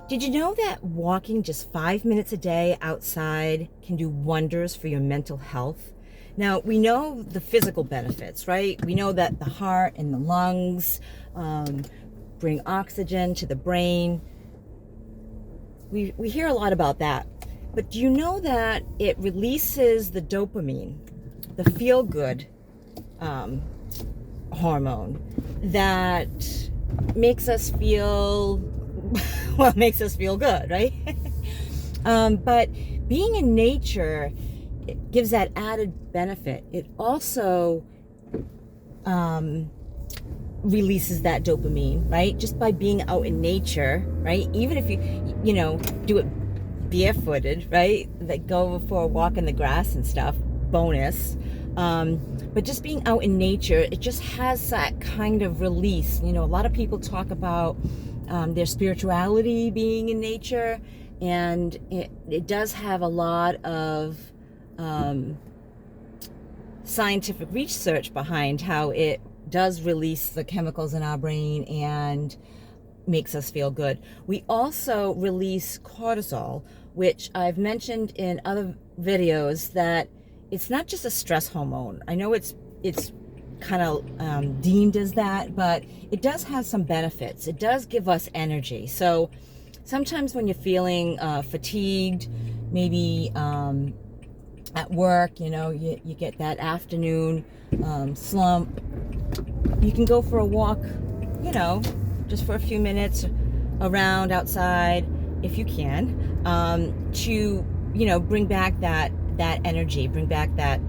Did you know that walking just 5 minutes a day outside can do wonders for your mental health? Now, we know the physical benefits, right? We know that the heart and the lungs um, bring oxygen to the brain. We hear a lot about that. But do you know that it releases the dopamine, the feel-good hormone that makes us feel well, makes us feel good, right? But being in nature, it gives that added benefit. It also releases that dopamine, right? Just by being out in nature, right? Even if you do it barefooted, right? Like go for a walk in the grass and stuff, bonus. But just being out in nature, it just has that kind of release. A lot of people talk about their spirituality being in nature, and it does have a lot of scientific research behind how it does release the chemicals in our brain and makes us feel good. We also release cortisol, which I've mentioned in other videos that it's not just a stress hormone. I know it's kind of deemed as that, but it does have some benefits. It does give us energy. So sometimes when you're feeling fatigued, maybe at work, you get that afternoon slump, you can go for a walk, just for a few minutes around outside if you can, to bring back that energy, bring back that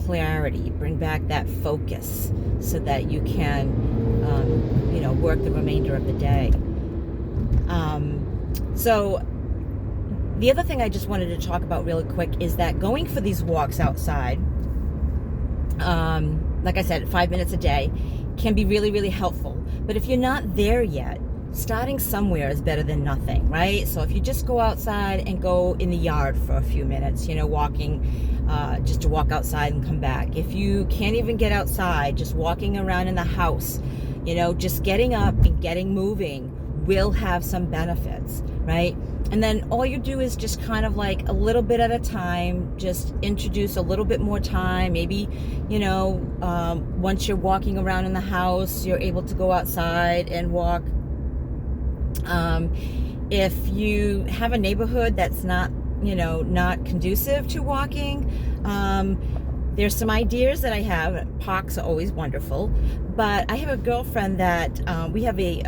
clarity, bring back that focus, so that you can work the remainder of the day. So the other thing I just wanted to talk about really quick is that going for these walks outside, like I said, 5 minutes a day, can be really, really helpful. But if you're not there yet, starting somewhere is better than nothing, right? So if you just go outside and go in the yard for a few minutes, walking, just to walk outside and come back. If you can't even get outside, just walking around in the house, just getting up and getting moving will have some benefits, right? And then all you do is just kind of like a little bit at a time, just introduce a little bit more time. Maybe, once you're walking around in the house, you're able to go outside and walk. If you have a neighborhood that's not conducive to walking, there's some ideas that I have. Parks are always wonderful, but I have a girlfriend that we have a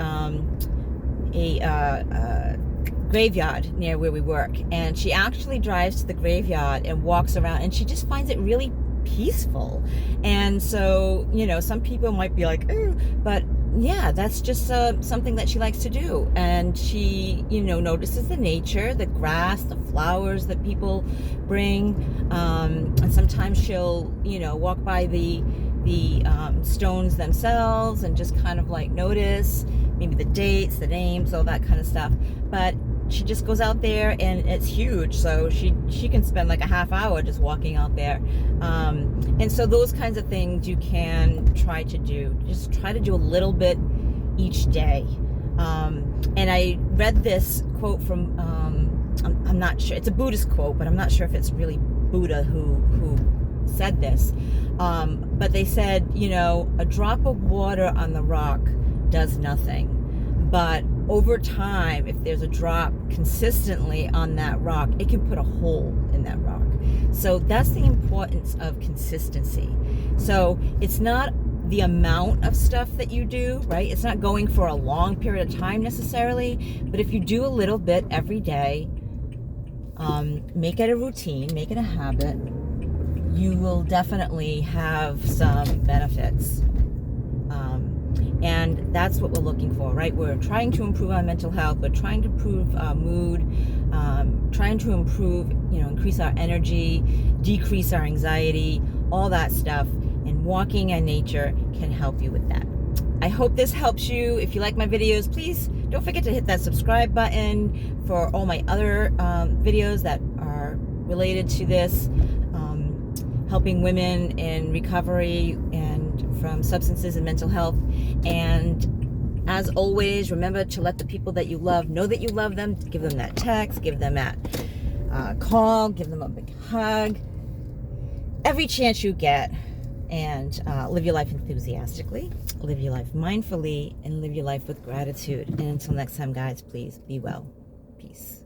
graveyard near where we work, and she actually drives to the graveyard and walks around, and she just finds it really peaceful. And so some people might be like, oh, but yeah, that's just something that she likes to do. And she notices the nature, the grass, the flowers that people bring, and sometimes she'll walk by the stones themselves and just kind of like notice maybe the dates, the names, all that kind of stuff. But she just goes out there, and it's huge, so she can spend like a half hour just walking out there. And so those kinds of things you can try to do. Just try to do a little bit each day. And I read this quote from I'm not sure, it's a Buddhist quote, but I'm not sure if it's really Buddha who said this. But they said, a drop of water on the rock does nothing, but over time, if there's a drop consistently on that rock, it can put a hole in that rock. So that's the importance of consistency. So it's not the amount of stuff that you do, right? It's not going for a long period of time necessarily, but if you do a little bit every day, make it a routine, make it a habit, you will definitely have some benefits. And that's what we're looking for, right? We're trying to improve our mental health. We're trying to improve our mood, trying to improve, increase our energy, decrease our anxiety, all that stuff. And walking in nature can help you with that. I hope this helps you. If you like my videos, please don't forget to hit that subscribe button for all my other videos that are related to this, helping women in recovery and from substances and mental health. And As always, remember to let the people that you love know that you love them. Give them that text, give them that call, give them a big hug. Every chance you get. And live your life enthusiastically, live your life mindfully, and live your life with gratitude. And until next time, guys, please be well. Peace.